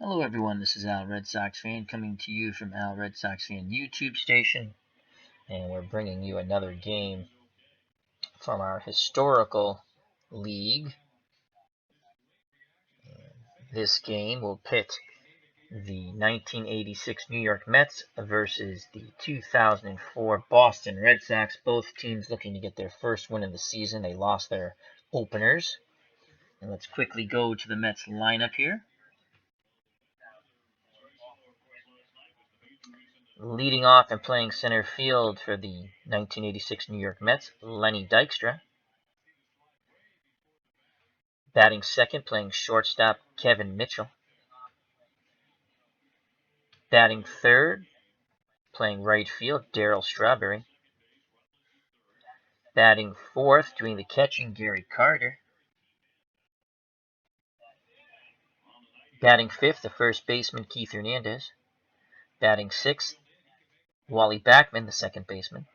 Hello everyone, this is Al Red Sox Fan coming to you from Al Red Sox Fan YouTube station, and we're bringing you another game from our historical league. This game will pit the 1986 New York Mets versus the 2004 Boston Red Sox. Both teams looking to get their first win of the season. They lost their openers. And let's quickly go to the Mets lineup here. Leading off and playing center field for the 1986 New York Mets, Lenny Dykstra. Batting second, playing shortstop, Kevin Mitchell. Batting third, playing right field, Darryl Strawberry. Batting fourth, doing the catching, Gary Carter. Batting fifth, the first baseman, Keith Hernandez. Batting sixth, Wally Backman, the second baseman.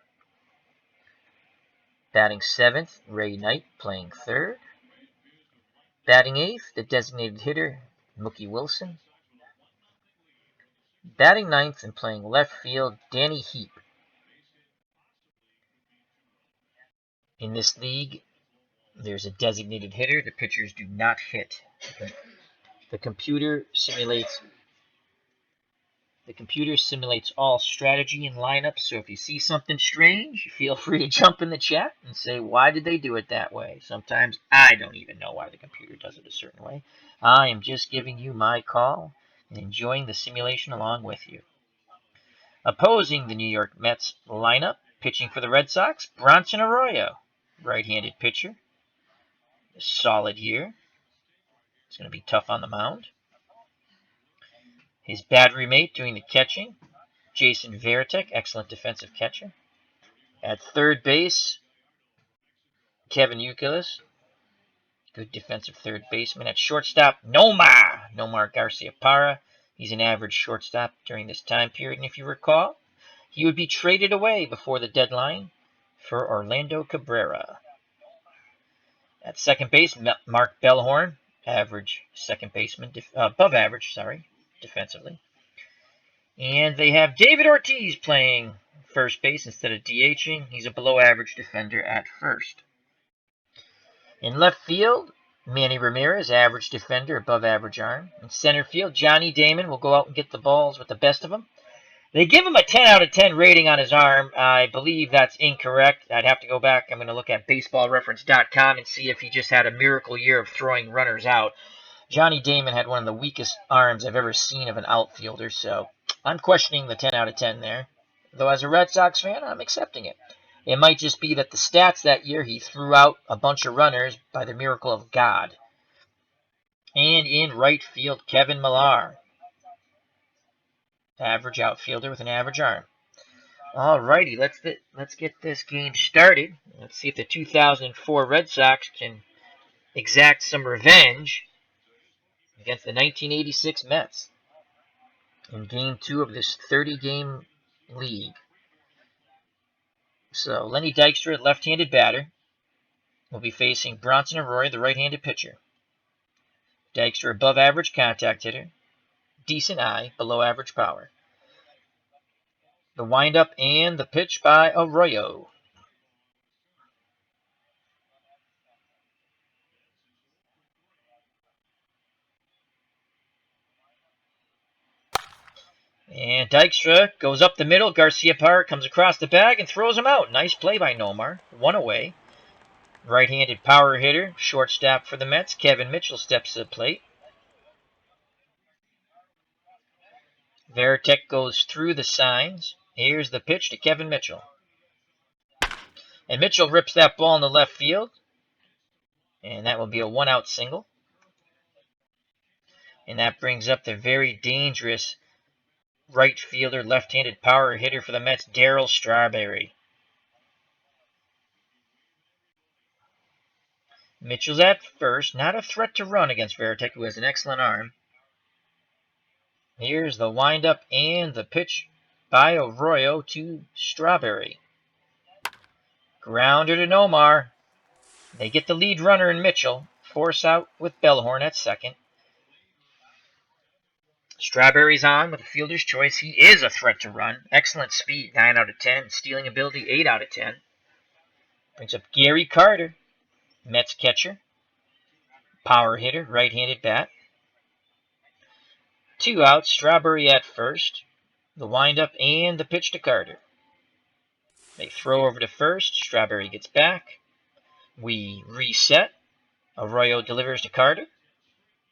Batting seventh, Ray Knight, playing third. Batting eighth, the designated hitter, Mookie Wilson. Batting ninth and playing left field, Danny Heap. In this league, there's a designated hitter. The pitchers do not hit. The computer simulates all strategy and lineups, so if you see something strange, feel free to jump in the chat and say, why did they do it that way? Sometimes I don't even know why the computer does it a certain way. I am just giving you my call and enjoying the simulation along with you. Opposing the New York Mets lineup, pitching for the Red Sox, Bronson Arroyo, right-handed pitcher. A solid year. It's going to be tough on the mound. His battery mate doing the catching, Jason Varitek, excellent defensive catcher. At third base, Kevin Youkilis, good defensive third baseman. At shortstop, Nomar Garcia-Parra. He's an average shortstop during this time period. And if you recall, he would be traded away before the deadline for Orlando Cabrera. At second base, Mark Bellhorn, average second baseman, above average, defensively. And they have David Ortiz playing first base instead of DHing. He's a below average defender at first. In left field, Manny Ramirez, average defender, above average arm. In center field, Johnny Damon will go out and get the balls with the best of them. They give him a 10 out of 10 rating on his arm. I believe that's incorrect. I'd have to go back. I'm going to look at baseballreference.com and see if he just had a miracle year of throwing runners out. Johnny Damon had one of the weakest arms I've ever seen of an outfielder, so I'm questioning the 10 out of 10 there. Though as a Red Sox fan, I'm accepting it. It might just be that the stats that year, he threw out a bunch of runners by the miracle of God. And in right field, Kevin Millar. Average outfielder with an average arm. Alrighty, let's get this game started. Let's see if the 2004 Red Sox can exact some revenge against the 1986 Mets in Game 2 of this 30-game league. So, Lenny Dykstra, left-handed batter, will be facing Bronson Arroyo, the right-handed pitcher. Dykstra, above-average contact hitter, decent eye, below-average power. The windup and the pitch by Arroyo. And Dykstra goes up the middle. Garcia-Parra comes across the bag and throws him out. Nice play by Nomar. One away. Right-handed power hitter, shortstop for the Mets. Kevin Mitchell steps to the plate. Varitek goes through the signs. Here's the pitch to Kevin Mitchell. And Mitchell rips that ball in the left field. And that will be a one-out single. And that brings up the very dangerous right fielder, left-handed power hitter for the Mets, Darryl Strawberry. Mitchell's at first, not a threat to run against Varitek, who has an excellent arm. Here's the windup and the pitch by Arroyo to Strawberry. Grounder to Nomar. They get the lead runner in Mitchell. Force out with Bellhorn at second. Strawberry's on with a fielder's choice. He is a threat to run. Excellent speed, 9 out of 10. Stealing ability, 8 out of 10. Brings up Gary Carter, Mets catcher. Power hitter, right-handed bat. 2 outs, Strawberry at first. The windup and the pitch to Carter. They throw over to first. Strawberry gets back. We reset. Arroyo delivers to Carter.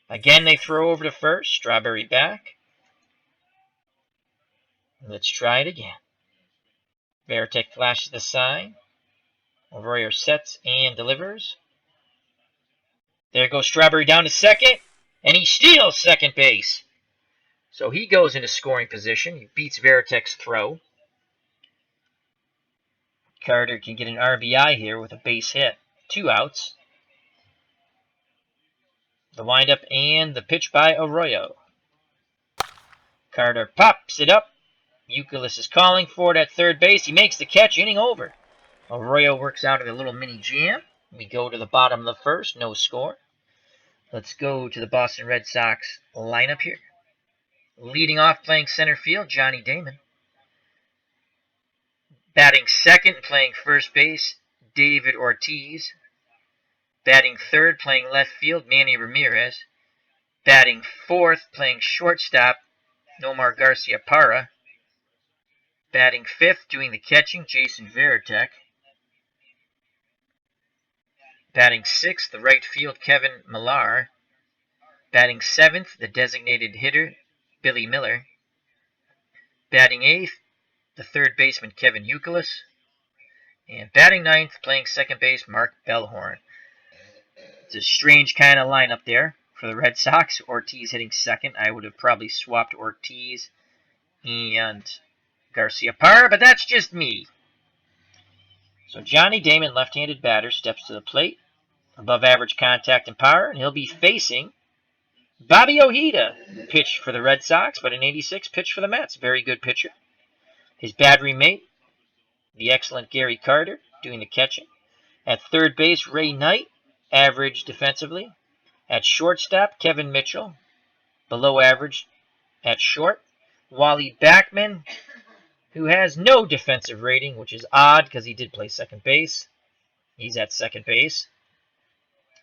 Again, they throw over to first. Strawberry back. Let's try it again. Veritek flashes the sign. Arroyo sets and delivers. There goes Strawberry down to second, and he steals second base. So he goes into scoring position. He beats Veritek's throw. Carter can get an RBI here with a base hit. 2 outs. The windup and the pitch by Arroyo. Carter pops it up. Youkilis is calling for it at third base. He makes the catch, inning over. Arroyo works out of a little mini jam. We go to the bottom of the first, no score. Let's go to the Boston Red Sox lineup here. Leading off playing center field, Johnny Damon. Batting second and playing first base, David Ortiz. Batting third, playing left field, Manny Ramirez. Batting fourth, playing shortstop, Nomar Garcia-Parra. Batting fifth, doing the catching, Jason Veritek. Batting sixth, the right field, Kevin Millar. Batting seventh, the designated hitter, Billy Miller. Batting eighth, the third baseman, Kevin Youkilis. And batting ninth, playing second base, Mark Bellhorn. It's a strange kind of lineup there for the Red Sox. Ortiz hitting second. I would have probably swapped Ortiz and Garcia-Parra, but that's just me. So Johnny Damon, left-handed batter, steps to the plate. Above average contact and power, and he'll be facing Bobby Ojeda. Pitch for the Red Sox, but an 86 pitch for the Mets. Very good pitcher. His battery mate, the excellent Gary Carter, doing the catching. At third base, Ray Knight, average defensively. At shortstop, Kevin Mitchell, below average at short. Wally Backman, who has no defensive rating, which is odd because he did play second base. He's at second base.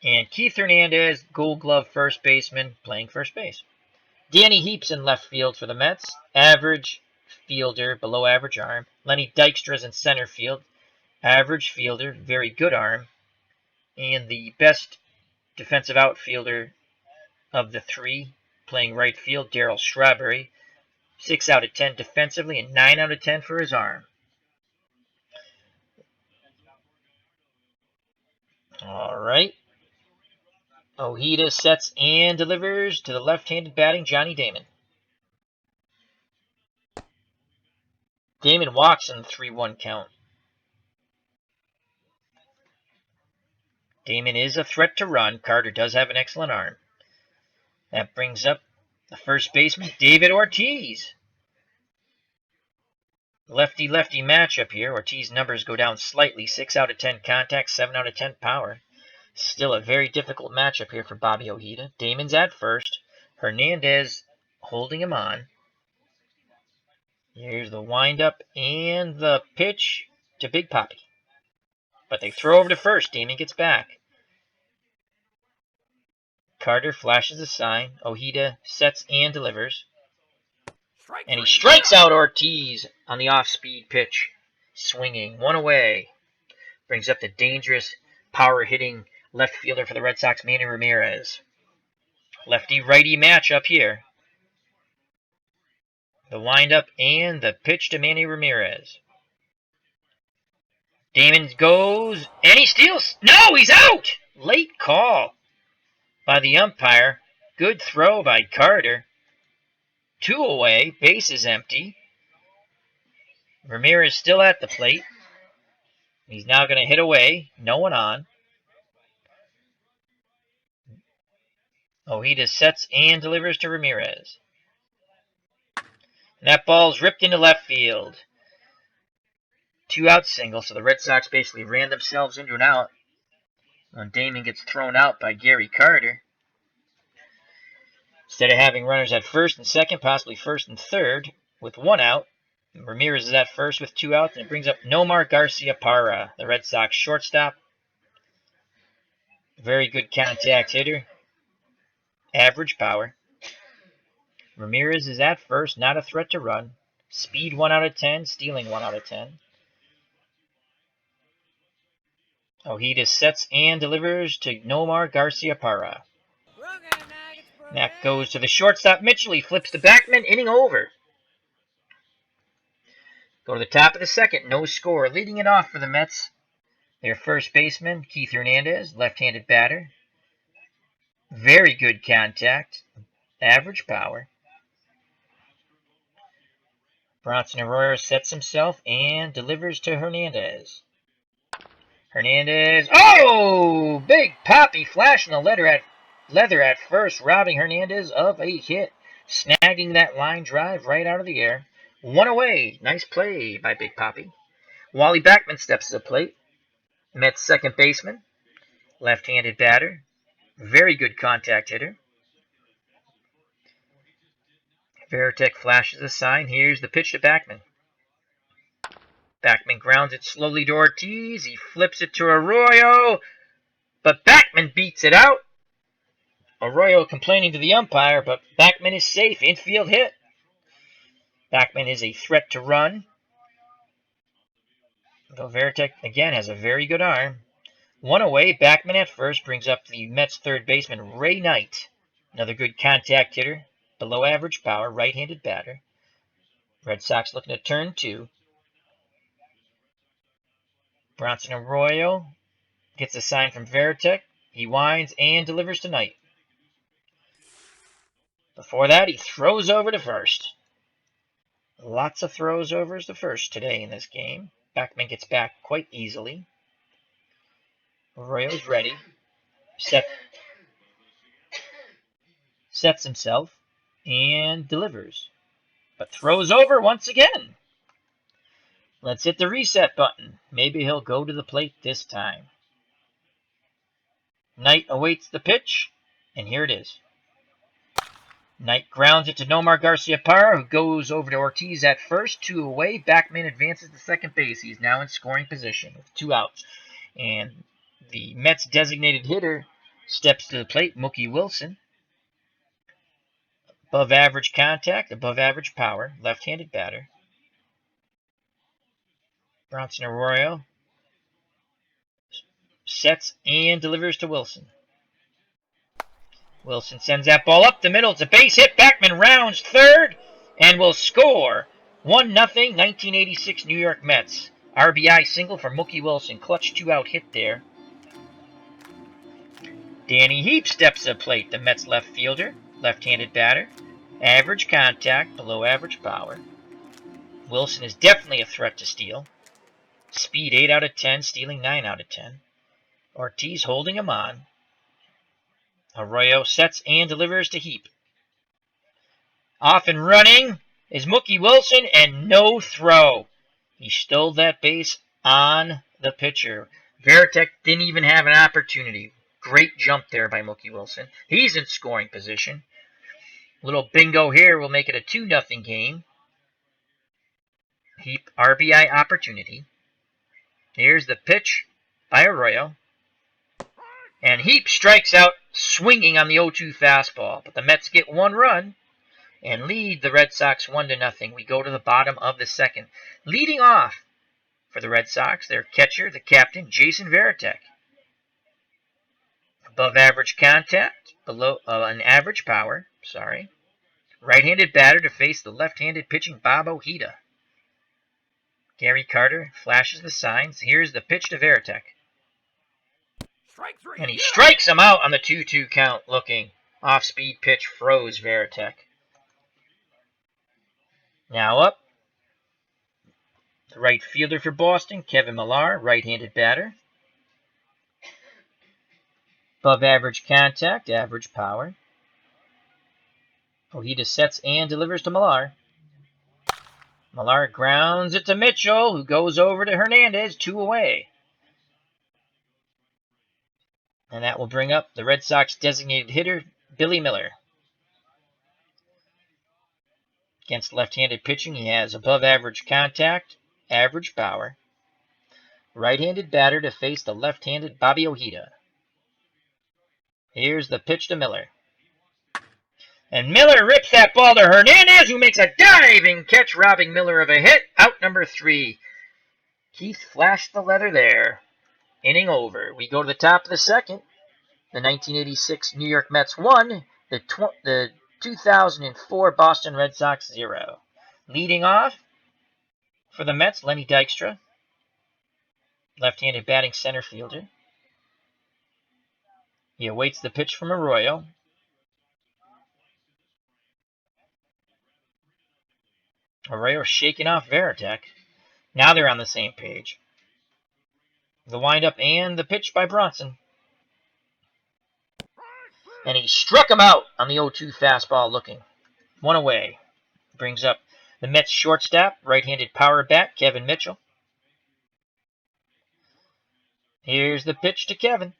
And Keith Hernandez, Gold Glove first baseman, playing first base. Danny Heaps in left field for the Mets, average fielder, below average arm. Lenny Dykstra's in center field, average fielder, very good arm. And the best defensive outfielder of the three, playing right field, Darryl Strawberry. 6 out of 10 defensively and 9 out of 10 for his arm. All right. Ojeda sets and delivers to the left-handed batting Johnny Damon. Damon walks in the 3-1 count. Damon is a threat to run. Carter does have an excellent arm. That brings up the first baseman, David Ortiz. Lefty-lefty matchup here. Ortiz numbers go down slightly. 6 out of 10 contact, 7 out of 10 power. Still a very difficult matchup here for Bobby Ojeda. Damon's at first. Hernandez holding him on. Here's the windup and the pitch to Big Papi. But they throw over to first. Damon gets back. Carter flashes a sign. Ojeda sets and delivers. And he strikes out Ortiz on the off-speed pitch. Swinging. 1 away. Brings up the dangerous, power-hitting left fielder for the Red Sox, Manny Ramirez. Lefty-righty matchup here. The windup and the pitch to Manny Ramirez. Damon goes, and he steals. No, he's out! Late call by the umpire. Good throw by Carter. 2 away, base is empty. Ramirez still at the plate. He's now going to hit away, no one on. Ojeda sets and delivers to Ramirez. And that ball's ripped into left field. 2-out single, so the Red Sox basically ran themselves into an out. When Damon gets thrown out by Gary Carter. Instead of having runners at first and second, possibly first and third, with 1 out, Ramirez is at first with 2 outs, and it brings up Nomar Garciaparra, the Red Sox shortstop. Very good contact hitter. Average power. Ramirez is at first, not a threat to run. Speed 1 out of 10, stealing 1 out of 10. Ojeda sets and delivers to Nomar Garciaparra. That goes to the shortstop, Mitchell. He flips to Backman, inning over. Go to the top of the second, no score. Leading it off for the Mets, their first baseman, Keith Hernandez, left-handed batter. Very good contact, average power. Bronson Arroyo sets himself and delivers to Hernandez. Hernandez, oh! Big Poppy flashing the leather at first, robbing Hernandez of a hit, snagging that line drive right out of the air. 1 away. Nice play by Big Poppy. Wally Backman steps to the plate. Mets second baseman, left-handed batter. Very good contact hitter. Varitek flashes a sign. Here's the pitch to Backman. Backman grounds it slowly to Ortiz. He flips it to Arroyo, but Backman beats it out. Arroyo complaining to the umpire, but Backman is safe. Infield hit. Backman is a threat to run. Though Varitek, again, has a very good arm. 1 away. Backman at first brings up the Mets third baseman, Ray Knight. Another good contact hitter. Below average power, right-handed batter. Red Sox looking to turn 2. Bronson Arroyo gets a sign from Varitek. He winds and delivers to Knight. Before that, he throws over to first. Lots of throws overs to first today in this game. Backman gets back quite easily. Arroyo's ready. Sets himself and delivers, but throws over once again. Let's hit the reset button. Maybe he'll go to the plate this time. Knight awaits the pitch, and here it is. Knight grounds it to Nomar Garciaparra, who goes over to Ortiz at first. 2 away. Backman advances to second base. He's now in scoring position with 2 outs. And the Mets designated hitter steps to the plate, Mookie Wilson. Above average contact, above average power, left-handed batter. Bronson Arroyo sets and delivers to Wilson. Wilson sends that ball up the middle. It's a base hit. Backman rounds third and will score. 1-0, 1986 New York Mets. RBI single for Mookie Wilson. Clutch 2-out hit there. Danny Heap steps to the plate. The Mets left fielder, left-handed batter. Average contact, below average power. Wilson is definitely a threat to steal. Speed 8 out of 10, stealing 9 out of 10. Ortiz holding him on. Arroyo sets and delivers to Heap. Off and running is Mookie Wilson, and no throw. He stole that base on the pitcher. Varitek didn't even have an opportunity. Great jump there by Mookie Wilson. He's in scoring position. Little bingo here will make it a 2-0 game. Heap RBI opportunity. Here's the pitch by Arroyo. And Heap strikes out swinging on the 0-2 fastball. But the Mets get 1 run and lead the Red Sox 1-0. We go to the bottom of the second. Leading off for the Red Sox, their catcher, the captain, Jason Varitek. Above average contact, below an average power. Right-handed batter to face the left-handed pitching Bob Ojeda. Gary Carter flashes the signs. Here's the pitch to Varitek. And he strikes him out on the 2-2 count, looking. Off-speed pitch froze Varitek. Now up. The right fielder for Boston, Kevin Millar, right-handed batter. Above average contact, average power. Ojeda sets and delivers to Millar. Millar grounds it to Mitchell, who goes over to Hernandez, 2 away. And that will bring up the Red Sox designated hitter, Billy Miller. Against left-handed pitching, he has above average contact, average power. Right-handed batter to face the left-handed Bobby Ojeda. Here's the pitch to Miller. And Miller rips that ball to Hernandez, who makes a diving catch, robbing Miller of a hit. Out number 3. Keith flashed the leather there. Inning over. We go to the top of the second. The 1986 New York Mets 1. The 2004 Boston Red Sox 0. Leading off for the Mets, Lenny Dykstra. Left-handed batting center fielder. He awaits the pitch from Arroyo. Arroyo shaking off Varitek. Now they're on the same page. The windup and the pitch by Bronson. And he struck him out on the 0-2 fastball looking. 1 away. Brings up the Mets shortstop, right-handed power bat, Kevin Mitchell. Here's the pitch to Kevin.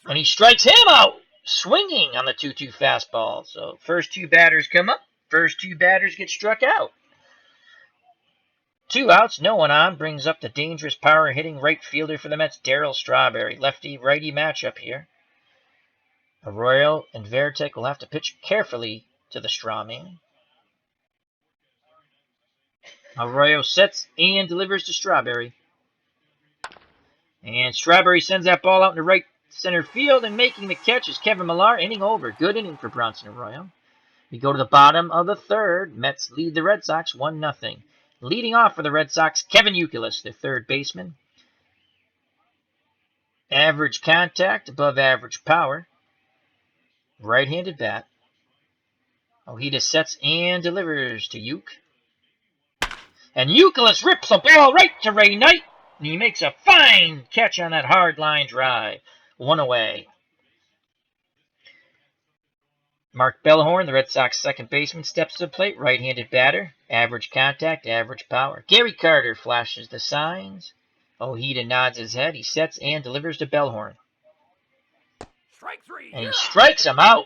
And he strikes him out, swinging on the 2-2 fastball. So first 2 batters come up. First 2 batters get struck out. 2 outs, no one on. Brings up the dangerous power-hitting right fielder for the Mets, Darryl Strawberry. Lefty-righty matchup here. Arroyo and Varitek will have to pitch carefully to the straw man. Arroyo sets and delivers to Strawberry. And Strawberry sends that ball out into right center field, and making the catch is Kevin Millar. Inning over. Good inning for Bronson Arroyo. We go to the bottom of the third. Mets lead the Red Sox 1-0. Leading off for the Red Sox, Kevin Youkilis, their third baseman. Average contact, above average power. Right-handed bat. Ojeda sets and delivers to Uke. And Youkilis rips the ball right to Ray Knight. And he makes a fine catch on that hard line drive. 1 away. Mark Bellhorn, the Red Sox second baseman, steps to the plate. Right-handed batter. Average contact, average power. Gary Carter flashes the signs. Ojeda nods his head. He sets and delivers to Bellhorn. And he strikes him out.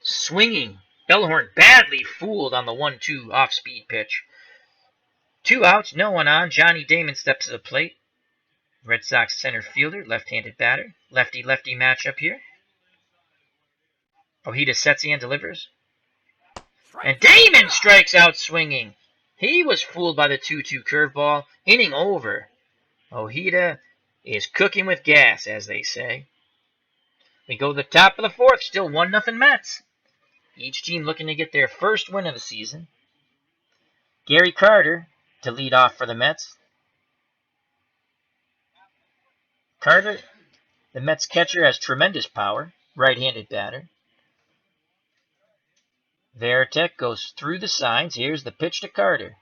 Swinging. Bellhorn badly fooled on the 1-2 off-speed pitch. 2 outs, no one on. Johnny Damon steps to the plate. Red Sox center fielder, left-handed batter. Lefty-lefty matchup here. Ojeda sets and delivers. And Damon strikes out swinging. He was fooled by the 2-2 curveball. Inning over. Ojeda is cooking with gas, as they say. We go to the top of the fourth. Still 1-0 Mets. Each team looking to get their first win of the season. Gary Carter to lead off for the Mets. Carter, the Mets catcher, has tremendous power. Right-handed batter. Varitek goes through the signs. Here's the pitch to Carter.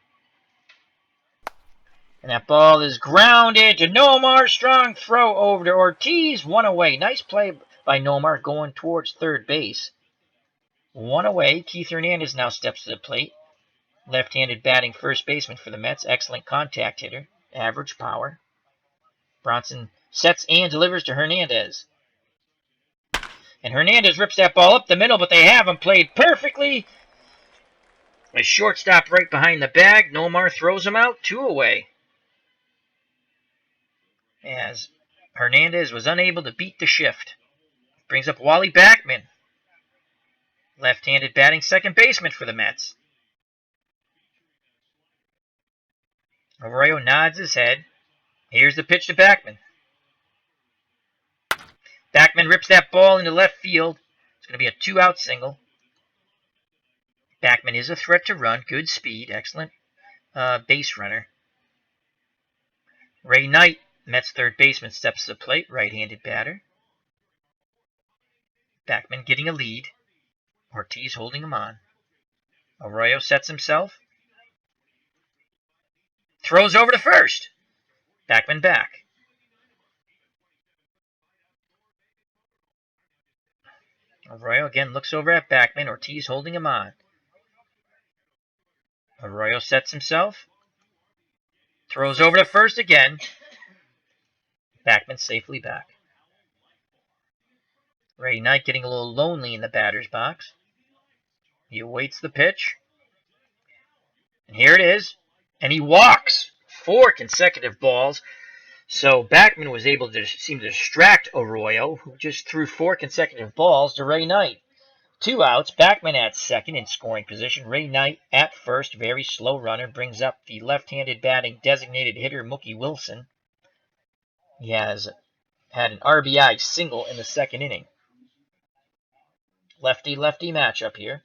And that ball is grounded to Nomar. Strong throw over to Ortiz. 1 away. Nice play by Nomar going towards third base. 1 away. Keith Hernandez now steps to the plate. Left-handed batting first baseman for the Mets. Excellent contact hitter. Average power. Bronson sets and delivers to Hernandez. And Hernandez rips that ball up the middle, but they have him played perfectly. A shortstop right behind the bag. Nomar throws him out. 2 away. As Hernandez was unable to beat the shift. Brings up Wally Backman. Left-handed batting second baseman for the Mets. Arroyo nods his head. Here's the pitch to Backman. Backman rips that ball into left field. It's going to be a 2-out single. Backman is a threat to run. Good speed. Excellent base runner. Ray Knight, Mets third baseman, steps to the plate. Right-handed batter. Backman getting a lead. Ortiz holding him on. Arroyo sets himself. Throws over to first. Backman back. Arroyo again looks over at Backman. Ortiz holding him on. Arroyo sets himself. Throws over to first again. Backman safely back. Ray Knight getting a little lonely in the batter's box. He awaits the pitch. And here it is. And he walks 4 consecutive balls. So Backman was able to seem to distract Arroyo, who just threw 4 consecutive balls to Ray Knight. 2 outs, Backman at second in scoring position. Ray Knight at first, very slow runner, brings up the left-handed batting designated hitter Mookie Wilson. He has had an RBI single in the second inning. Lefty-lefty matchup here.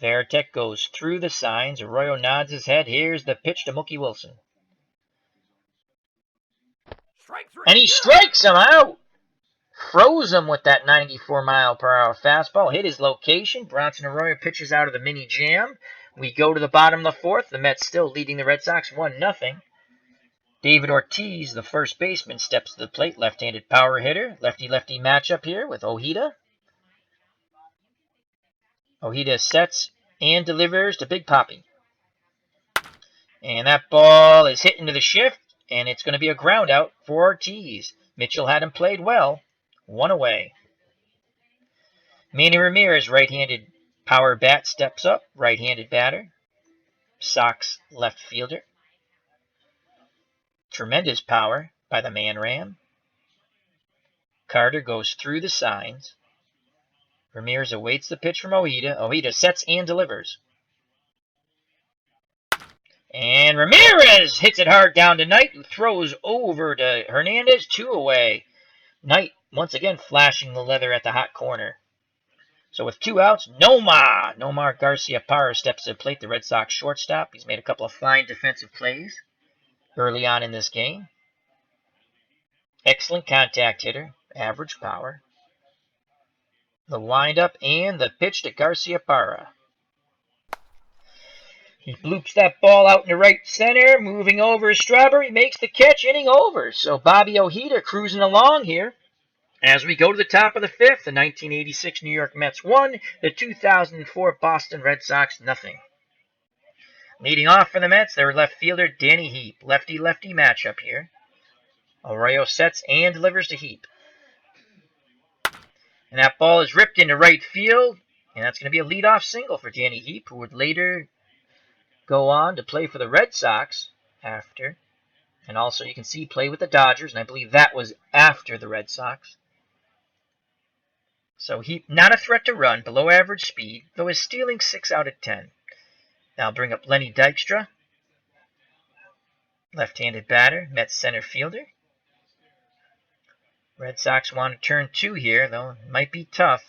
Varitek goes through the signs. Arroyo nods his head. Here's the pitch to Mookie Wilson. And he strikes him out. Froze him with that 94-mile-per-hour fastball. Hit his location. Bronson Arroyo pitches out of the mini jam. We go to the bottom of the fourth. The Mets still leading the Red Sox 1-0. David Ortiz, the first baseman, steps to the plate. Left-handed power hitter. Lefty-lefty matchup here with Ojeda. Ojeda sets and delivers to Big Papi. And that ball is hit into the shift, and it's going to be a ground out for Ortiz. Mitchell had him played well. 1 away. Manny Ramirez, right-handed power bat, steps up. Right-handed batter. Sox left fielder. Tremendous power by the Man Ram. Carter goes through the signs. Ramirez awaits the pitch from Ojeda. Ojeda sets and delivers. And Ramirez hits it hard down to Knight, who throws over to Hernandez. 2 away. Knight once again flashing the leather at the hot corner. So with 2 outs, Nomar Garcia-Parra steps to the plate, the Red Sox shortstop. He's made a couple of fine defensive plays early on in this game. Excellent contact hitter, average power. The windup and the pitch to Garcia-Parra. He bloops that ball out in the right center, moving over Strawberry, makes the catch, inning over. So Bobby Ojeda cruising along here. As we go to the top of the fifth, the 1986 New York Mets 1, the 2004 Boston Red Sox 0. Leading off for the Mets, their left fielder Danny Heap. Lefty-lefty matchup here. Arroyo sets and delivers to Heap. And that ball is ripped into right field, and that's going to be a leadoff single for Danny Heap, who would later go on to play for the Red Sox after. And also you can see play with the Dodgers, and I believe that was after the Red Sox. So Heap not a threat to run, below average speed, though is stealing 6 out of 10. Now I'll bring up Lenny Dykstra. Left-handed batter, Mets center fielder. Red Sox want to turn 2 here, though it might be tough.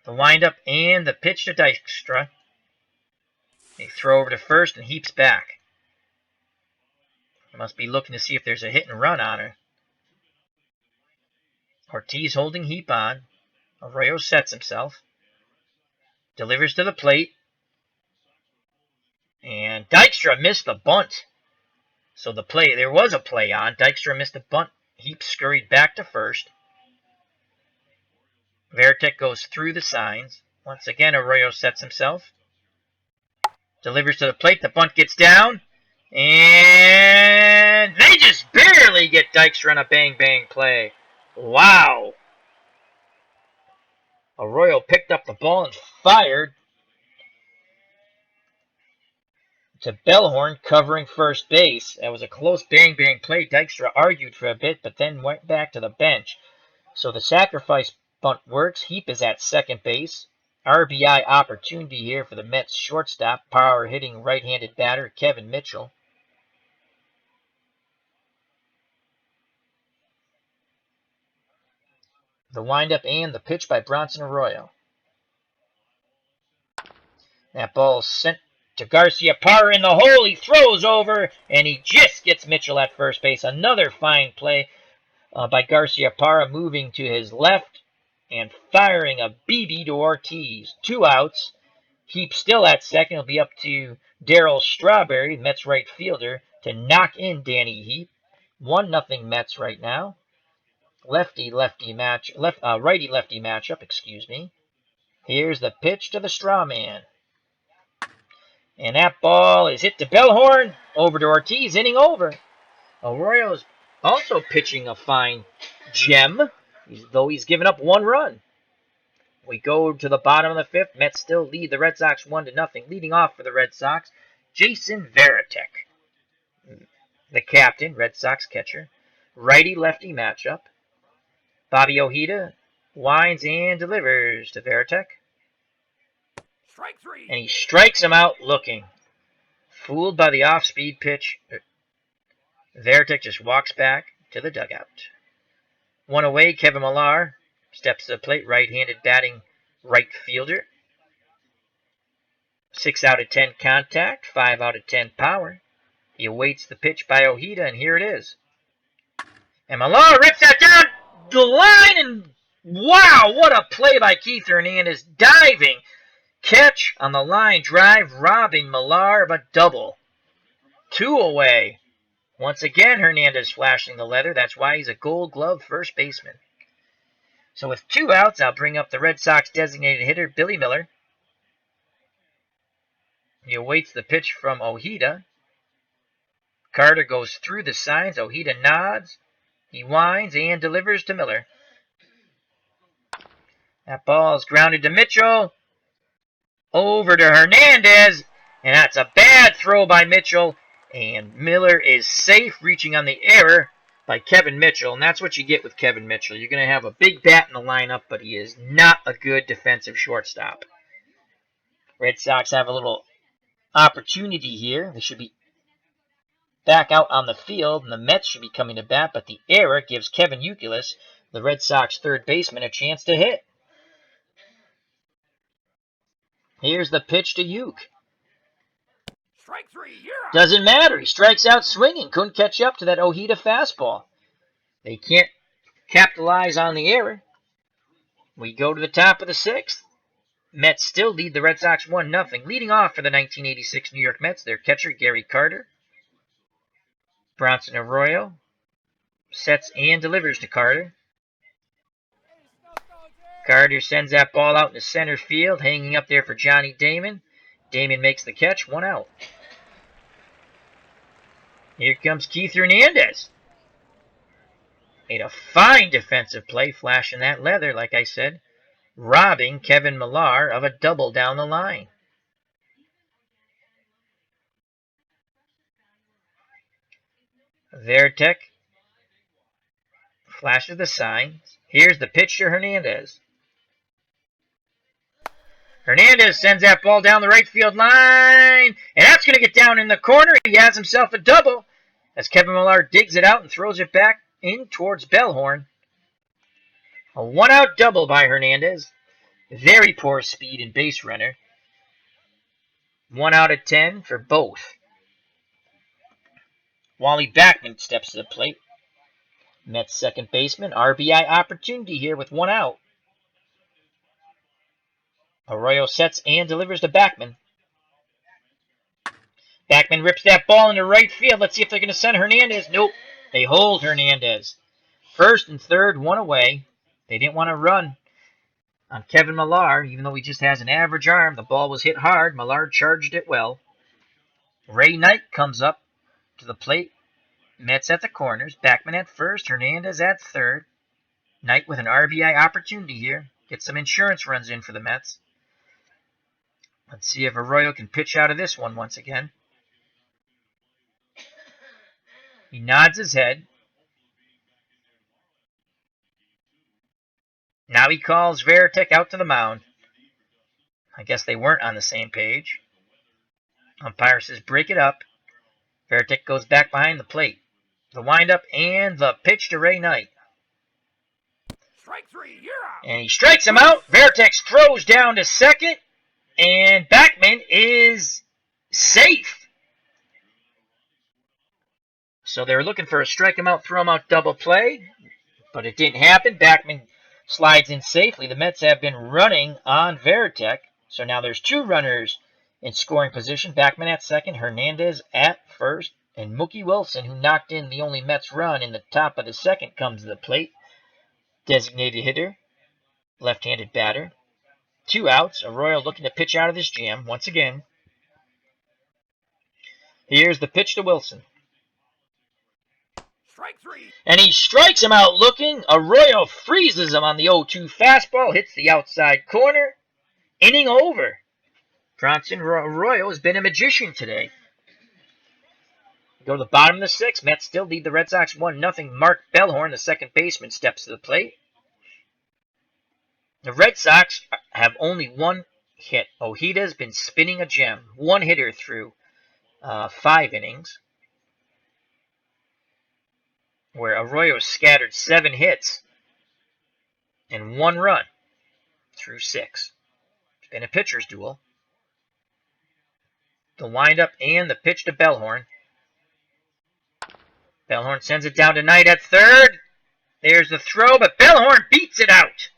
The windup and the pitch to Dykstra. They throw over to first and Heap's back. They must be looking to see if there's a hit and run on her. Ortiz holding Heap on. Arroyo sets himself. Delivers to the plate. And Dykstra missed the bunt. So there was a play on. Dykstra missed the bunt. Heap scurried back to first. Varitek goes through the signs. Once again, Arroyo sets himself. Delivers to the plate. The bunt gets down. And they just barely get Dykstra on a bang-bang play. Wow. Arroyo picked up the ball and fired to Bellhorn covering first base. That was a close bang-bang play. Dykstra argued for a bit, but then went back to the bench. So the sacrifice bunt works. Heap is at second base. RBI opportunity here for the Mets shortstop, power hitting right-handed batter Kevin Mitchell. The windup and the pitch by Bronson Arroyo. That ball sent to Garcia-Parra in the hole. He throws over, and he just gets Mitchell at first base. Another fine play by Garcia-Parra, moving to his left and firing a BB to Ortiz. 2 outs. Heap still at second. It'll be up to Darryl Strawberry, Mets right fielder, to knock in Danny Heap. 1-0 Mets right now. Righty-lefty matchup, excuse me. Here's the pitch to the straw man. And that ball is hit to Bellhorn. Over to Ortiz, inning over. Arroyo's also pitching a fine gem. though he's given up 1 run. We go to the bottom of the 5th. Mets still lead the Red Sox 1-0. Leading off for the Red Sox, Jason Varitek, the captain, Red Sox catcher. Righty-lefty matchup. Bobby Ojeda winds and delivers to Varitek. Strike 3. And he strikes him out looking. Fooled by the off-speed pitch, Varitek just walks back to the dugout. 1 away, Kevin Millar steps to the plate, right-handed batting right fielder. 6 out of 10 contact, 5 out of 10 power. He awaits the pitch by Ojeda, and here it is. And Millar rips that down the line, and wow, what a play by Keith Hernandez. Diving catch on the line drive, robbing Millar of a double. 2 away. Once again, Hernandez flashing the leather. That's why he's a Gold Glove first baseman. So with 2 outs, I'll bring up the Red Sox designated hitter, Billy Miller. He awaits the pitch from Ojeda. Carter goes through the signs. Ojeda nods. He winds and delivers to Miller. That ball is grounded to Mitchell. Over to Hernandez. And that's a bad throw by Mitchell. And Miller is safe, reaching on the error by Kevin Mitchell. And that's what you get with Kevin Mitchell. You're going to have a big bat in the lineup, but he is not a good defensive shortstop. Red Sox have a little opportunity here. They should be back out on the field, and the Mets should be coming to bat, but the error gives Kevin Youkilis, the Red Sox third baseman, a chance to hit. Here's the pitch to Uke. Strike 3. You're out. Doesn't matter. He strikes out swinging. Couldn't catch up to that Ojeda fastball. They can't capitalize on the error. We go to the top of the 6th. Mets still lead the Red Sox 1-0. Leading off for the 1986 New York Mets, their catcher, Gary Carter. Bronson Arroyo sets and delivers to Carter. Carter sends that ball out into center field, hanging up there for Johnny Damon. Damon makes the catch, 1 out. Here comes Keith Hernandez. Made a fine defensive play, flashing that leather, like I said, robbing Kevin Millar of a double down the line. Varitek flashes the sign. Here's the pitch to Hernandez. Hernandez sends that ball down the right field line, and that's going to get down in the corner. He has himself a double as Kevin Millar digs it out and throws it back in towards Bellhorn. A 1-out double by Hernandez. Very poor speed and base runner. 1 out of 10 for both. Wally Backman steps to the plate. Mets second baseman. RBI opportunity here with 1 out. Arroyo sets and delivers to Backman. Backman rips that ball into right field. Let's see if they're going to send Hernandez. Nope. They hold Hernandez. First and third, 1 away. They didn't want to run on Kevin Millar, even though he just has an average arm. The ball was hit hard. Millar charged it well. Ray Knight comes up to the plate. Mets at the corners. Backman at first. Hernandez at third. Knight with an RBI opportunity here. Get some insurance runs in for the Mets. Let's see if Arroyo can pitch out of this one once again. He nods his head. Now he calls Varitek out to the mound. I guess they weren't on the same page. Umpire says break it up. Varitek goes back behind the plate. The windup and the pitch to Ray Knight. Strike 3. You're out. And he strikes him out. Varitek throws down to second. And Backman is safe. So they were looking for a strike him out, throw him out double play. But it didn't happen. Backman slides in safely. The Mets have been running on Varitek. So now there's 2 runners in scoring position. Backman at second, Hernandez at first. And Mookie Wilson, who knocked in the only Mets run in the top of the 2nd, comes to the plate. Designated hitter, left-handed batter. 2 outs. Arroyo looking to pitch out of this jam once again. Here's the pitch to Wilson. Strike three. And he strikes him out looking. Arroyo freezes him on the 0-2 fastball, hits the outside corner. Inning over. Bronson Arroyo has been a magician today. Go to the bottom of the sixth. Mets still lead the Red Sox 1-0. Mark Bellhorn, the second baseman, steps to the plate. The Red Sox have only one hit. Ojeda's been spinning a gem. One hitter through 5 innings, where Arroyo scattered 7 hits and 1 run through 6. It's been a pitcher's duel. The windup and the pitch to Bellhorn. Bellhorn sends it down to Knight at third. There's the throw, but Bellhorn beats it out.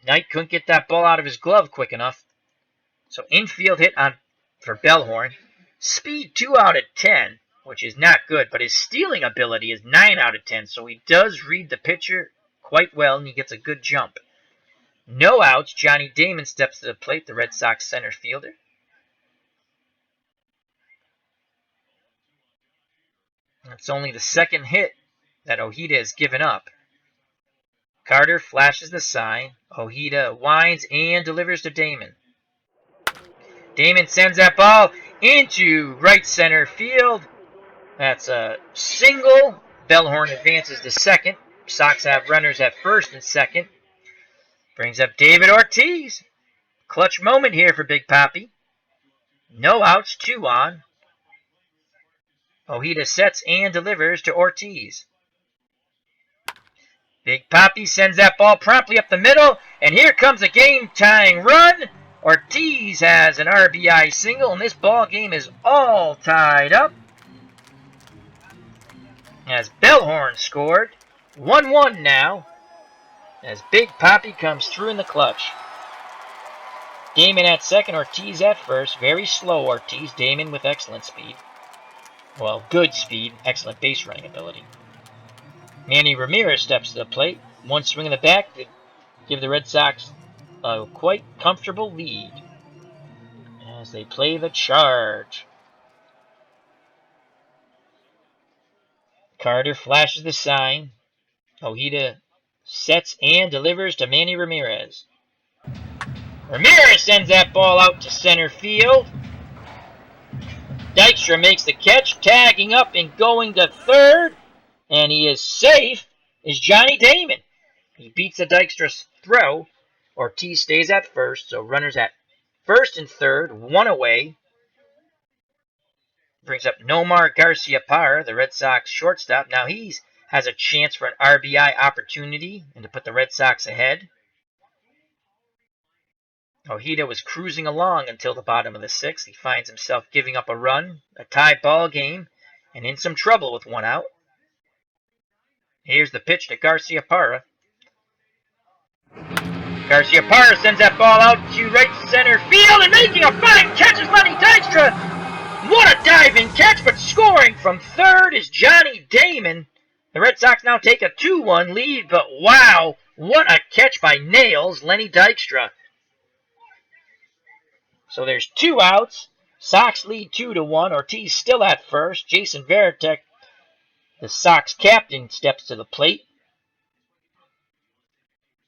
Knight couldn't get that ball out of his glove quick enough. So infield hit on for Bellhorn. Speed 2 out of 10, which is not good, but his stealing ability is 9 out of 10, so he does read the pitcher quite well, and he gets a good jump. No outs. Johnny Damon steps to the plate, the Red Sox center fielder. That's only the second hit that Ojeda has given up. Carter flashes the sign. Ojeda winds and delivers to Damon. Damon sends that ball into right center field. That's a single. Bellhorn advances to second. Sox have runners at first and second. Brings up David Ortiz. Clutch moment here for Big Papi. No outs, 2 on. Ojeda sets and delivers to Ortiz. Big Papi sends that ball promptly up the middle, and here comes a game-tying run. Ortiz has an RBI single, and this ball game is all tied up. As Bellhorn scored, 1-1 now, as Big Papi comes through in the clutch. Damon at second, Ortiz at first. Very slow Ortiz, Damon with excellent speed. Well, good speed, excellent base running ability. Manny Ramirez steps to the plate. One swing in the back to give the Red Sox a quite comfortable lead as they play the charge. Carter flashes the sign. Ojeda sets and delivers to Manny Ramirez. Ramirez sends that ball out to center field. Dykstra makes the catch, tagging up and going to third. And he is safe, is Johnny Damon. He beats the Dykstra throw. Ortiz stays at first, so runners at first and third, 1 away. Brings up Nomar Garciaparra, the Red Sox shortstop. Now he has a chance for an RBI opportunity and to put the Red Sox ahead. Ojeda was cruising along until the bottom of the 6th. He finds himself giving up a run, a tie ball game, and in some trouble with 1 out. Here's the pitch to Garciaparra. Garciaparra sends that ball out to right center field, and making a fine catch is Lenny Dykstra. What a diving catch, but scoring from third is Johnny Damon. The Red Sox now take a 2-1 lead, but wow, what a catch by Nails, Lenny Dykstra. So there's 2 outs. Sox lead 2-1. Ortiz still at first. Jason Varitek, the Sox captain, steps to the plate.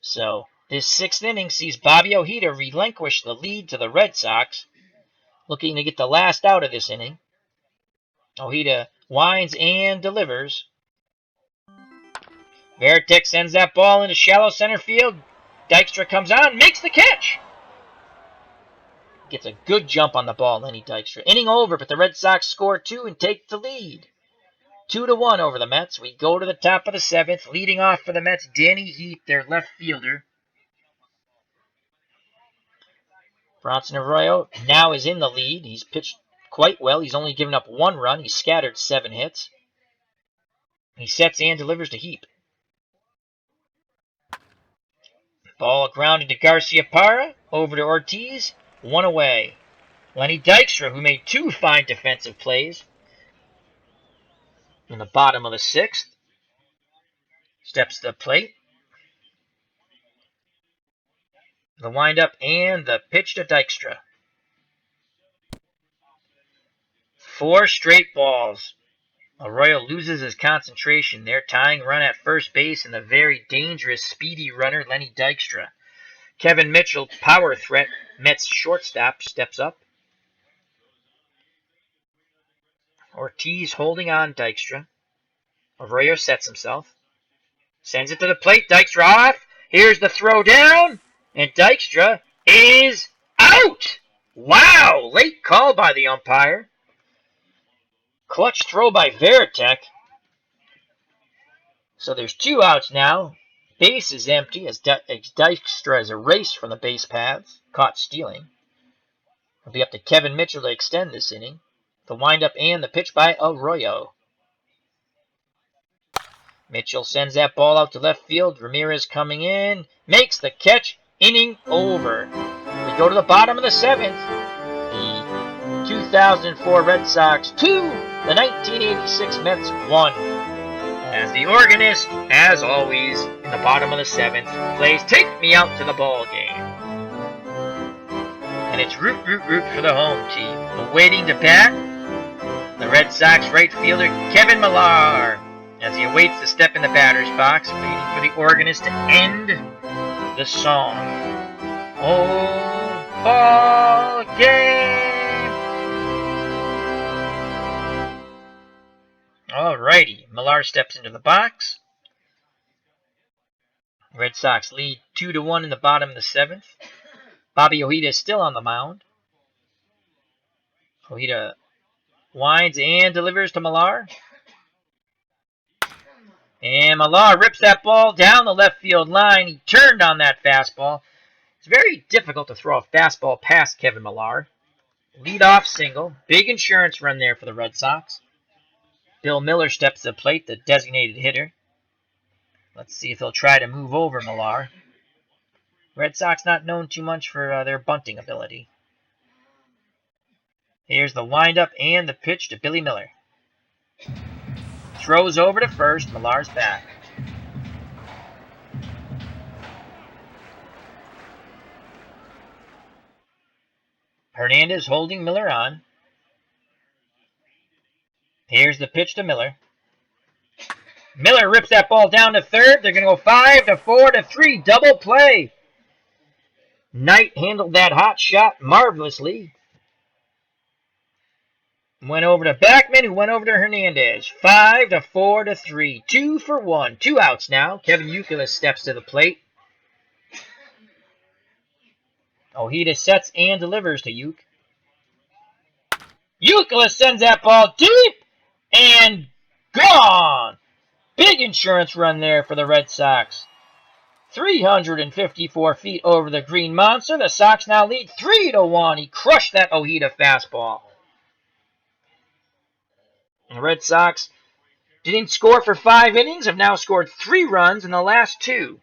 So this 6th inning sees Bobby Ojeda relinquish the lead to the Red Sox, looking to get the last out of this inning. Ojeda winds and delivers. Varitek sends that ball into shallow center field. Dykstra comes on, makes the catch. Gets a good jump on the ball, Lenny Dykstra. Inning over, but the Red Sox score 2 and take the lead. 2-1 over the Mets. We go to the top of the 7th. Leading off for the Mets, Danny Heath, their left fielder. Bronson Arroyo now is in the lead. He's pitched quite well. He's only given up 1 run. He's scattered 7 hits. He sets and delivers to Heap. Ball grounded to Garciaparra. Over to Ortiz. 1 away. Lenny Dykstra, who made 2 fine defensive plays in the bottom of the 6th, steps to the plate. The windup and the pitch to Dykstra. 4 straight balls. Arroyo loses his concentration there, tying run at first base and the very dangerous, speedy runner Lenny Dykstra. Kevin Mitchell, power threat, Mets shortstop, steps up. Ortiz holding on Dykstra. Arroyo sets himself. Sends it to the plate. Dykstra off. Here's the throw down. And Dykstra is out. Wow. Late call by the umpire. Clutch throw by Veritek. So there's 2 outs now. Base is empty as Dykstra is erased from the base paths. Caught stealing. It'll be up to Kevin Mitchell to extend this inning. The windup and the pitch by Arroyo. Mitchell sends that ball out to left field. Ramirez coming in. Makes the catch. Inning over. We go to the bottom of the 7th. The 2004 Red Sox 2. The 1986 Mets 1. As the organist, as always, in the bottom of the 7th, plays Take Me Out to the Ball Game. And it's root, root, root for the home team. Awaiting to bat, the Red Sox right fielder Kevin Millar, as he awaits to step in the batter's box, waiting for the organist to end the song. Oh, ball game! Alrighty, Millar steps into the box. Red Sox lead 2-1 in the bottom of the 7th. Bobby Ojeda is still on the mound. Ojeda winds and delivers to Millar. And Millar rips that ball down the left field line. He turned on that fastball. It's very difficult to throw a fastball past Kevin Millar. Leadoff single. Big insurance run there for the Red Sox. Bill Miller steps to the plate, the designated hitter. Let's see if he'll try to move over Millar. Red Sox not known too much for their bunting ability. Here's the windup and the pitch to Billy Miller. Throws over to first. Millar's back. Hernandez holding Miller on. Here's the pitch to Miller. Miller rips that ball down to third. They're going to go 5-4-3. Double play. Knight handled that hot shot marvelously. Went over to Backman, who went over to Hernandez. 5-4-3. 2 for 1. 2 outs now. Kevin Youkilis steps to the plate. Ojeda sets and delivers to Uke. Youkilis sends that ball deep and gone. Big insurance run there for the Red Sox. 354 feet over the Green Monster. The Sox now lead 3-1. He crushed that Ojeda fastball. And the Red Sox didn't score for 5 innings, have now scored 3 runs in the last 2.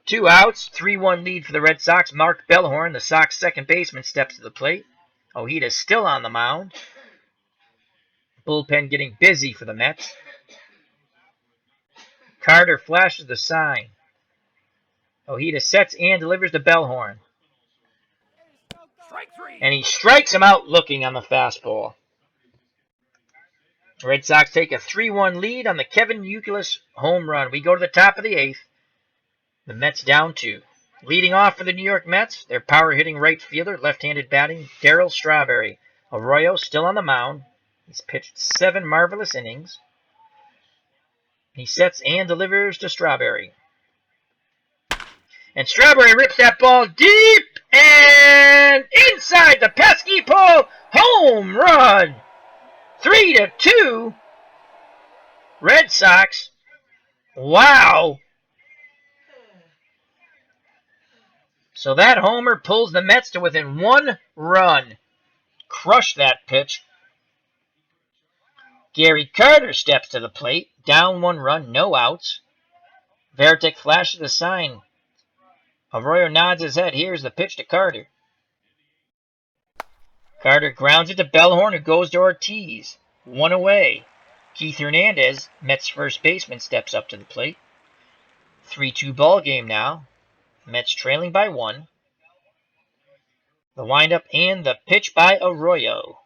2 outs, 3-1 lead for the Red Sox. Mark Bellhorn, the Sox second baseman, steps to the plate. Ojeda's still on the mound. Bullpen getting busy for the Mets. Carter flashes the sign. Ojeda sets and delivers to Bellhorn. And he strikes him out looking on the fastball. Red Sox take a 3-1 lead on the Kevin Youkilis home run. We go to the top of the 8th. The Mets down 2. Leading off for the New York Mets, their power-hitting right fielder, left-handed batting, Darryl Strawberry. Arroyo still on the mound. He's pitched 7 marvelous innings. He sets and delivers to Strawberry. And Strawberry rips that ball deep and inside the pesky pole. Home run. 3-2. Red Sox. Wow. So that homer pulls the Mets to within 1 run. Crush that pitch. Gary Carter steps to the plate. Down 1 run, no outs. Veritek flashes the sign. Arroyo nods his head. Here's the pitch to Carter. Carter grounds it to Bellhorn, who goes to Ortiz. 1 away. Keith Hernandez, Mets first baseman, steps up to the plate. 3-2 ball game now. Mets trailing by 1. The windup and the pitch by Arroyo.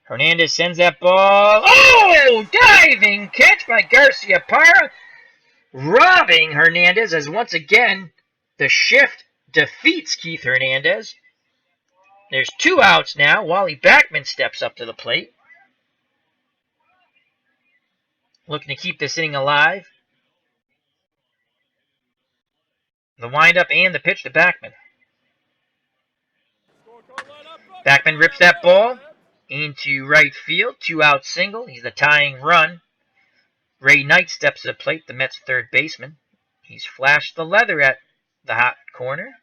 Hernandez sends that ball. Oh! Diving catch by Garcia Parra. Robbing Hernandez as once again the shift defeats Keith Hernandez. There's 2 outs now. Wally Backman steps up to the plate. Looking to keep this inning alive. The windup and the pitch to Backman. Backman rips that ball into right field. 2-out single. He's the tying run. Ray Knight steps to the plate, the Mets' third baseman. He's flashed the leather at the hot corner.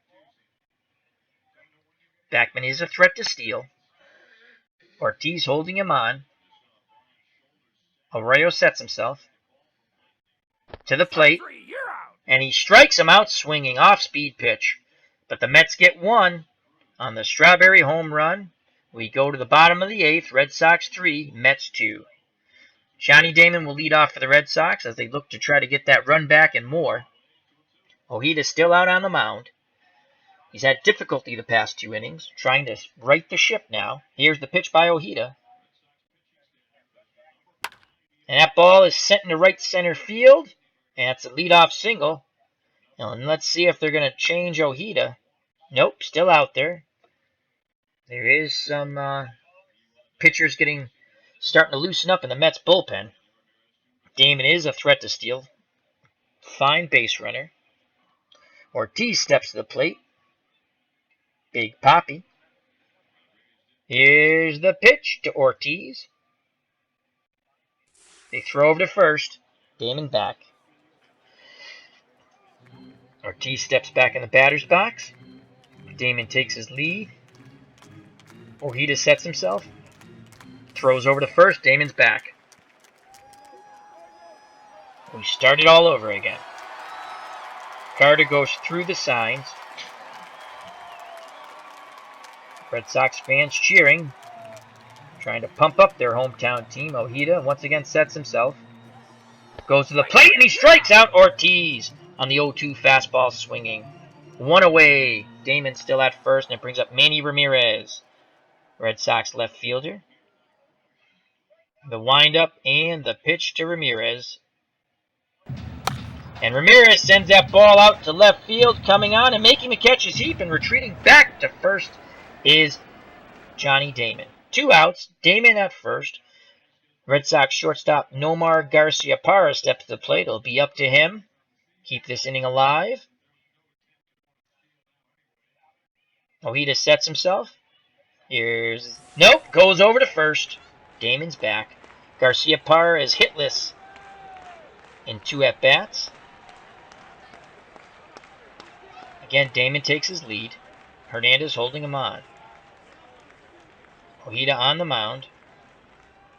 Backman is a threat to steal. Ortiz holding him on. Arroyo sets himself to the plate, and he strikes him out swinging off-speed pitch. But the Mets get 1 on the Strawberry home run. We go to the bottom of the 8th. Red Sox 3, Mets 2. Johnny Damon will lead off for the Red Sox as they look to try to get that run back and more. Ojeda's still out on the mound. He's had difficulty the past 2 innings, trying to right the ship now. Here's the pitch by Ojeda. And that ball is sent into right center field. And it's a leadoff single. And let's see if they're going to change Ojeda. Nope, still out there. There is some pitchers starting to loosen up in the Mets bullpen. Damon is a threat to steal. Fine base runner. Ortiz steps to the plate. Big Poppy. Here's the pitch to Ortiz. They throw over to first. Damon back. Ortiz steps back in the batter's box. Damon takes his lead. Ojeda sets himself. Throws over to first. Damon's back. We start it all over again. Carter goes through the signs. Red Sox fans cheering, trying to pump up their hometown team. Ojeda once again sets himself. Goes to the plate and he strikes out Ortiz on the 0-2 fastball swinging. 1 away. Damon still at first, and it brings up Manny Ramirez, Red Sox left fielder. The windup and the pitch to Ramirez. And Ramirez sends that ball out to left field. Coming on and making the catch is Heap, and retreating back to first is Johnny Damon. 2 outs. Damon at first. Red Sox shortstop Nomar Garcia Parra steps to the plate. It'll be up to him. Keep this inning alive. Ojeda sets himself. Nope, goes over to first. Damon's back. Garcia Parra is hitless in 2 at-bats. Again, Damon takes his lead. Hernandez holding him on. Ojeda on the mound.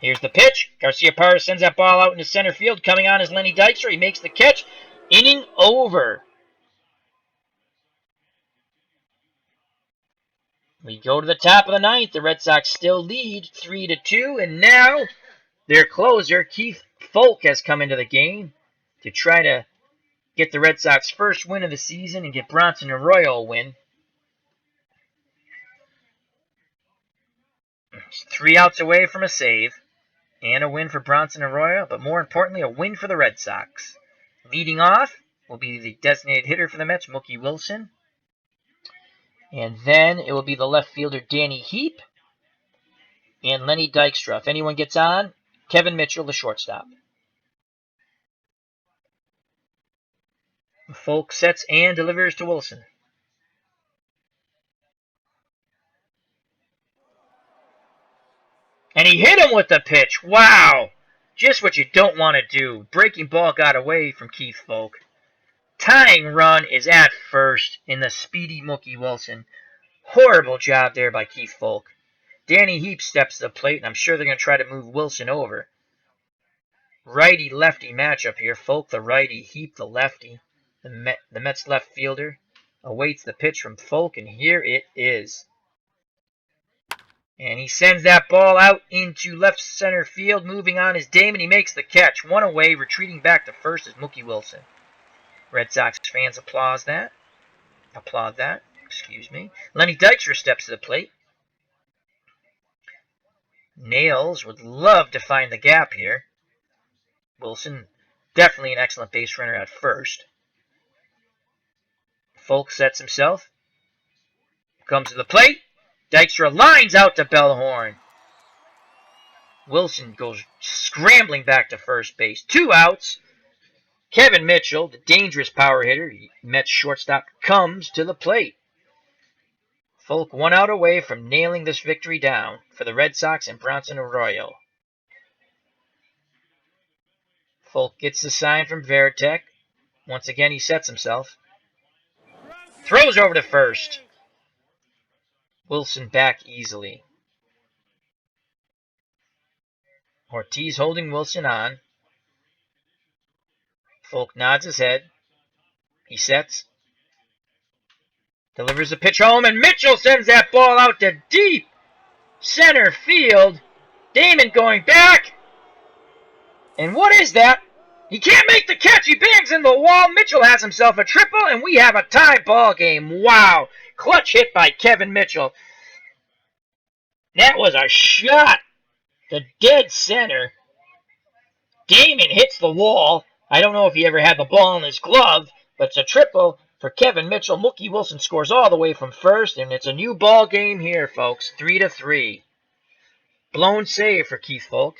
Here's the pitch. Garcia Parra sends that ball out into center field. Coming on is Lenny Dykstra. He makes the catch. Inning over. We go to the top of the 9th. The Red Sox still lead 3-2. And now their closer, Keith Folk, has come into the game to try to get the Red Sox first win of the season and get Bronson Arroyo a win. 3 outs away from a save and a win for Bronson Arroyo, but more importantly, a win for the Red Sox. Leading off will be the designated hitter for the Mets, Mookie Wilson. And then it will be the left fielder, Danny Heap, and Lenny Dykstra. If anyone gets on, Kevin Mitchell, the shortstop. Folk sets and delivers to Wilson. And he hit him with the pitch. Wow! Just what you don't want to do. Breaking ball got away from Keith Folk. Tying run is at first in the speedy Mookie Wilson. Horrible job there by Keith Folk. Danny Heap steps to the plate, and I'm sure they're going to try to move Wilson over. Righty-lefty matchup here. Folk the righty, Heap the lefty. The Mets left fielder awaits the pitch from Folk, and here it is. And he sends that ball out into left center field. Moving on is Damon. He makes the catch. 1 away. Retreating back to first is Mookie Wilson. Red Sox fans applaud that. Excuse me. Lenny Dykstra steps to the plate. Nails would love to find the gap here. Wilson, definitely an excellent base runner at first. Folk sets himself. Comes to the plate. Dykstra lines out to Bellhorn. Wilson goes scrambling back to first base. 2 outs. Kevin Mitchell, the dangerous power hitter, Mets shortstop, comes to the plate. Folk 1 out away from nailing this victory down for the Red Sox and Bronson Arroyo. Folk gets the sign from Veritek. Once again, he sets himself. Throws over to first. Wilson back easily. Ortiz holding Wilson on. Folk nods his head. He sets. Delivers the pitch home, and Mitchell sends that ball out to deep center field. Damon going back. And what is that? He can't make the catch. He bangs in the wall. Mitchell has himself a triple, and we have a tie ball game. Wow. Clutch hit by Kevin Mitchell. That was a shot to dead center. Damon hits the wall. I don't know if he ever had the ball in his glove, but it's a triple for Kevin Mitchell. Mookie Wilson scores all the way from first, and it's a new ball game here, folks. 3-3. Blown save for Keith Folk.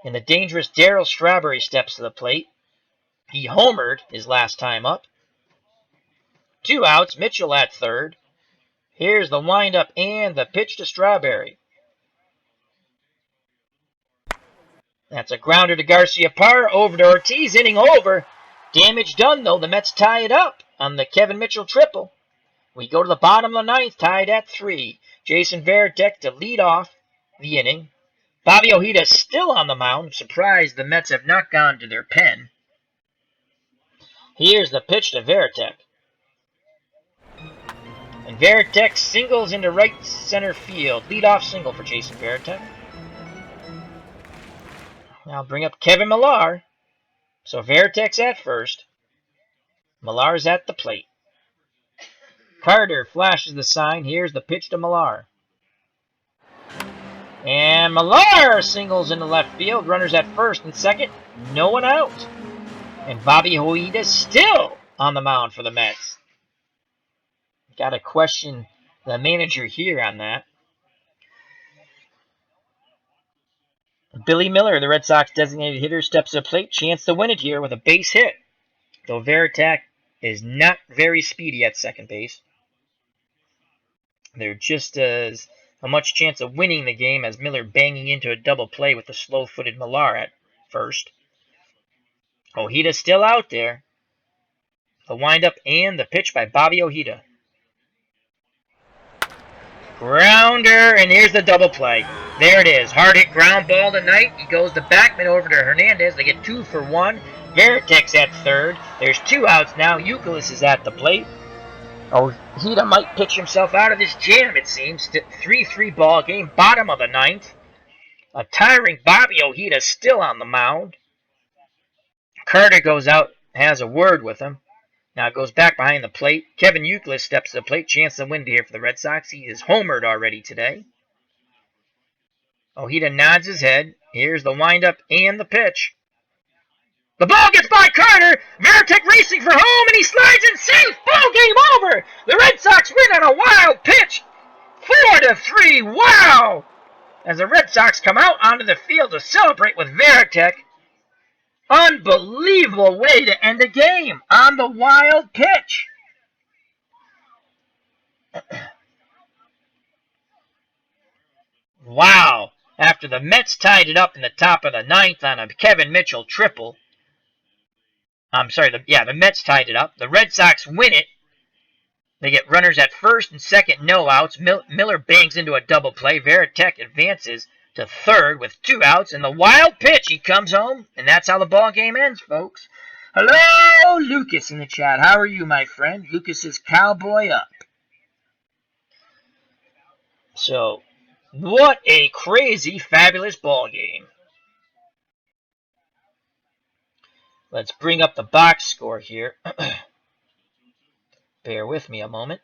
And the dangerous Darryl Strawberry steps to the plate. He homered his last time up. 2 outs, Mitchell at third. Here's the windup and the pitch to Strawberry. That's a grounder to Garcia-Parra, over to Ortiz, inning over. Damage done, though. The Mets tie it up on the Kevin Mitchell triple. We go to the bottom of the ninth, tied at 3. Jason Veritek to lead off the inning. Bobby Ojeda still on the mound. Surprised the Mets have not gone to their pen. Here's the pitch to Veritek. And Veritek singles into right center field. Leadoff single for Jason Veritek. Now bring up Kevin Millar. So Veritek's at first. Millar's at the plate. Carter flashes the sign. Here's the pitch to Millar. And Millar singles into left field. Runners at first and second. No one out. And Bobby Ojeda still on the mound for the Mets. Got to question the manager here on that. Billy Miller, the Red Sox designated hitter, steps to the plate. Chance to win it here with a base hit. Though Veritek is not very speedy at second base. There just is a much chance of winning the game as Miller banging into a double play with the slow-footed Millar at first. Ojeda still out there. The windup and the pitch by Bobby Ojeda. Grounder, and here's the double play. There it is. Hard hit ground ball tonight. He goes to Backman over to Hernandez. They get 2 for 1. Veritek's at third. There's 2 outs now. Youkilis is at the plate. Ojeda might pitch himself out of this jam, it seems. 3-3 ball game, bottom of the ninth. A tiring Bobby Ojeda still on the mound. Carter goes out, has a word with him. Now it goes back behind the plate. Kevin Youkilis steps to the plate. Chance to win here for the Red Sox. He is homered already today. Ojeda nods his head. Here's the windup and the pitch. The ball gets by Carter. Veritek racing for home, and he slides in safe. Ball game over. The Red Sox win on a wild pitch. 4-3. Wow! As the Red Sox come out onto the field to celebrate with Veritek. Unbelievable way to end a game on the wild pitch. Wow. After the Mets tied it up in the top of the ninth on a Kevin Mitchell triple. The Mets tied it up. The Red Sox win it. They get runners at first and second, no outs. Miller bangs into a double play. Veritek advances to third with 2 outs, and the wild pitch, he comes home, and that's how the ball game ends, folks. Hello, Lucas in the chat. How are you, my friend? Lucas is cowboy up. So, what a crazy, fabulous ball game. Let's bring up the box score here. Bear with me a moment.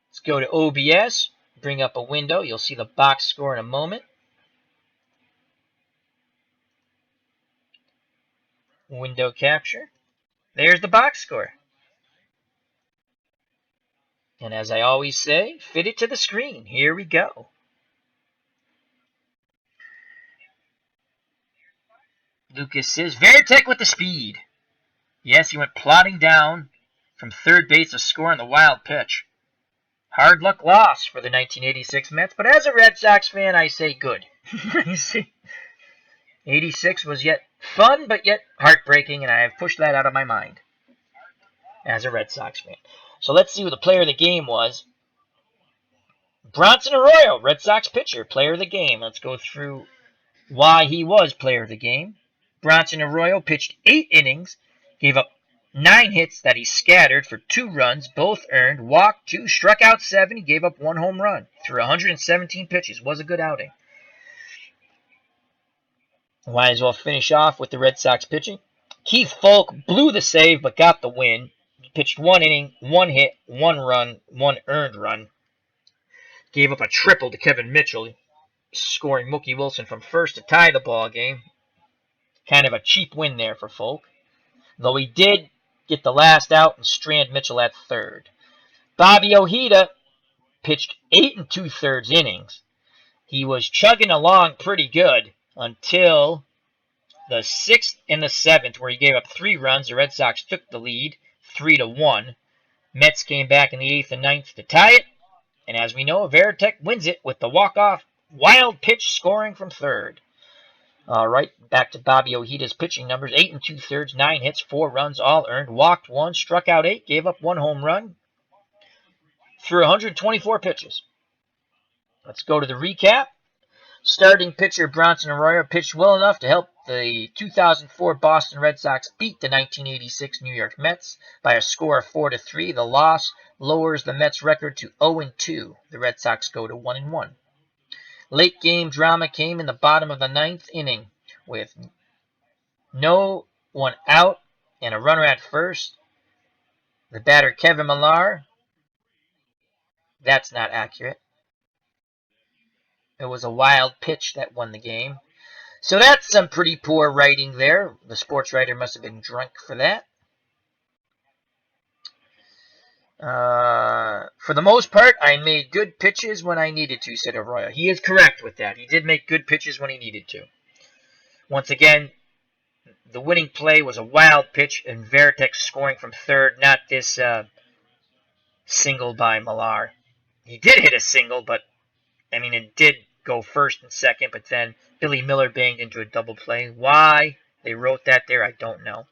Let's go to OBS. bring up a window. You'll see the box score in a moment. Window capture. There's the box score. And as I always say, fit it to the screen. Here we go. Lucas says, Veritek with the speed. Yes, he went plodding down from third base to score on the wild pitch. Hard luck loss for the 1986 Mets, but as a Red Sox fan, I say good. 86 was yet fun, but yet heartbreaking, and I have pushed that out of my mind as a Red Sox fan. So let's see who the player of the game was. Bronson Arroyo, Red Sox pitcher, player of the game. Let's go through why he was player of the game. Bronson Arroyo pitched 8 innings, gave up 9 hits that he scattered for 2 runs, both earned, walked 2, struck out 7, he gave up 1 home run through 117 pitches. Was a good outing. Might as well finish off with the Red Sox pitching. Keith Folk blew the save but got the win. He pitched 1 inning, 1 hit, 1 run, 1 earned run. Gave up a triple to Kevin Mitchell, scoring Mookie Wilson from first to tie the ball game. Kind of a cheap win there for Folk, though he did get the last out and strand Mitchell at third. Bobby Ojeda pitched 8 2/3 innings. He was chugging along pretty good until the 6th and the 7th, where he gave up 3 runs. The Red Sox took the lead 3-1. Mets came back in the 8th and 9th to tie it, and as we know, Veritek wins it with the walk-off wild pitch scoring from third. All right, back to Bobby Ojeda's pitching numbers. 8 2/3, 9 hits, 4 runs, all earned. Walked 1, struck out 8, gave up 1 home run through 124 pitches. Let's go to the recap. Starting pitcher Bronson Arroyo pitched well enough to help the 2004 Boston Red Sox beat the 1986 New York Mets by a score of 4-3. The loss lowers the Mets' record to 0-2. The Red Sox go to 1-1. Late game drama came in the bottom of the 9th inning with no one out and a runner at first. The batter Kevin Millar. That's not accurate. It was a wild pitch that won the game. So that's some pretty poor writing there. The sports writer must have been drunk for that. For the most part, I made good pitches when I needed to, said Arroyo. He is correct with that. He did make good pitches when he needed to. Once again, the winning play was a wild pitch, and Veritek scoring from third, not this single by Millar. He did hit a single, but, I mean, it did go first and second, but then Billy Miller banged into a double play. Why they wrote that there, I don't know.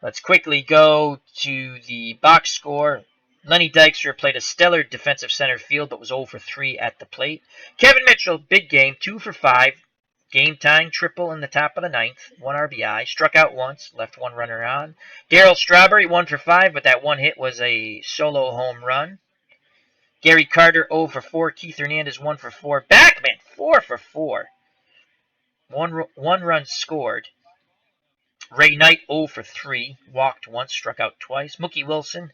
Let's quickly go to the box score. Lenny Dykstra played a stellar defensive center field, but was 0 for 3 at the plate. Kevin Mitchell, big game, 2 for 5. Game-tying triple in the top of the 9th, 1 RBI. Struck out once, left 1 runner on. Darryl Strawberry, 1 for 5, but that 1 hit was a solo home run. Gary Carter, 0 for 4. Keith Hernandez, 1 for 4. Backman, 4 for 4. One run scored. Ray Knight, 0 for 3. Walked once, struck out twice. Mookie Wilson,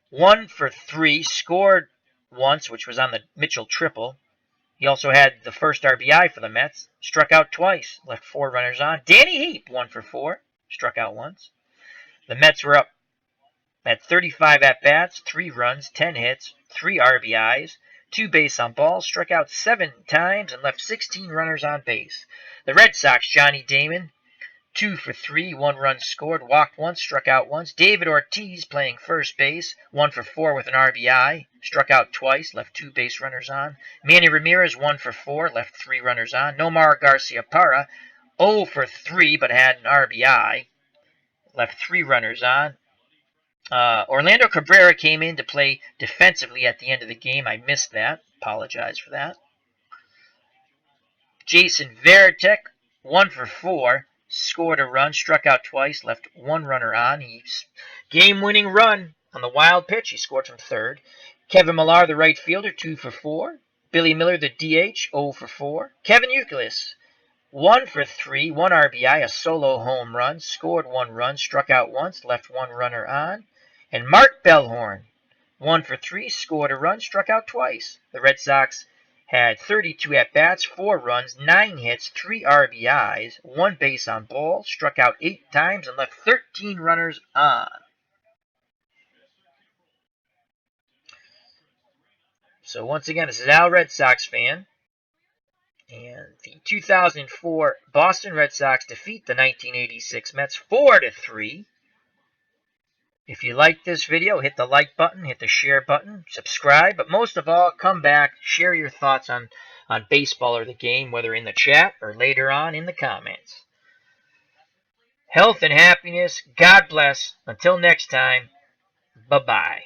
1 for 3. Scored once, which was on the Mitchell triple. He also had the first RBI for the Mets. Struck out twice, left 4 runners on. Danny Heap, 1 for 4. Struck out once. The Mets were up at 35 at-bats, 3 runs, 10 hits, 3 RBIs, 2 base on balls, struck out 7 times, and left 16 runners on base. The Red Sox, Johnny Damon, 2 for 3, 1 run scored, walked once, struck out once. David Ortiz playing first base, 1 for 4 with an RBI, struck out twice, left 2 base runners on. Manny Ramirez, 1 for 4, left 3 runners on. Nomar Garciaparra, 0 for 3, but had an RBI, left 3 runners on. Orlando Cabrera came in to play defensively at the end of the game. I missed that. Apologize for that. Jason Veritek, 1 for 4, scored a run, struck out twice, left 1 runner on. He's game-winning run on the wild pitch. He scored from third. Kevin Millar, the right fielder, 2 for 4. Billy Miller, the DH, 0 for 4. Kevin Youkilis, 1 for 3, 1 RBI, a solo home run, scored 1 run, struck out once, left 1 runner on. And Mark Bellhorn, 1 for 3, scored a run, struck out twice. The Red Sox had 32 at-bats, 4 runs, 9 hits, 3 RBIs, 1 base on ball, struck out 8 times, and left 13 runners on. So once again, this is Al, Red Sox fan. And the 2004 Boston Red Sox defeat the 1986 Mets 4-3. If you like this video, hit the like button, hit the share button, subscribe, but most of all, come back, share your thoughts on baseball or the game, whether in the chat or later on in the comments. Health and happiness, God bless. Until next time, bye-bye.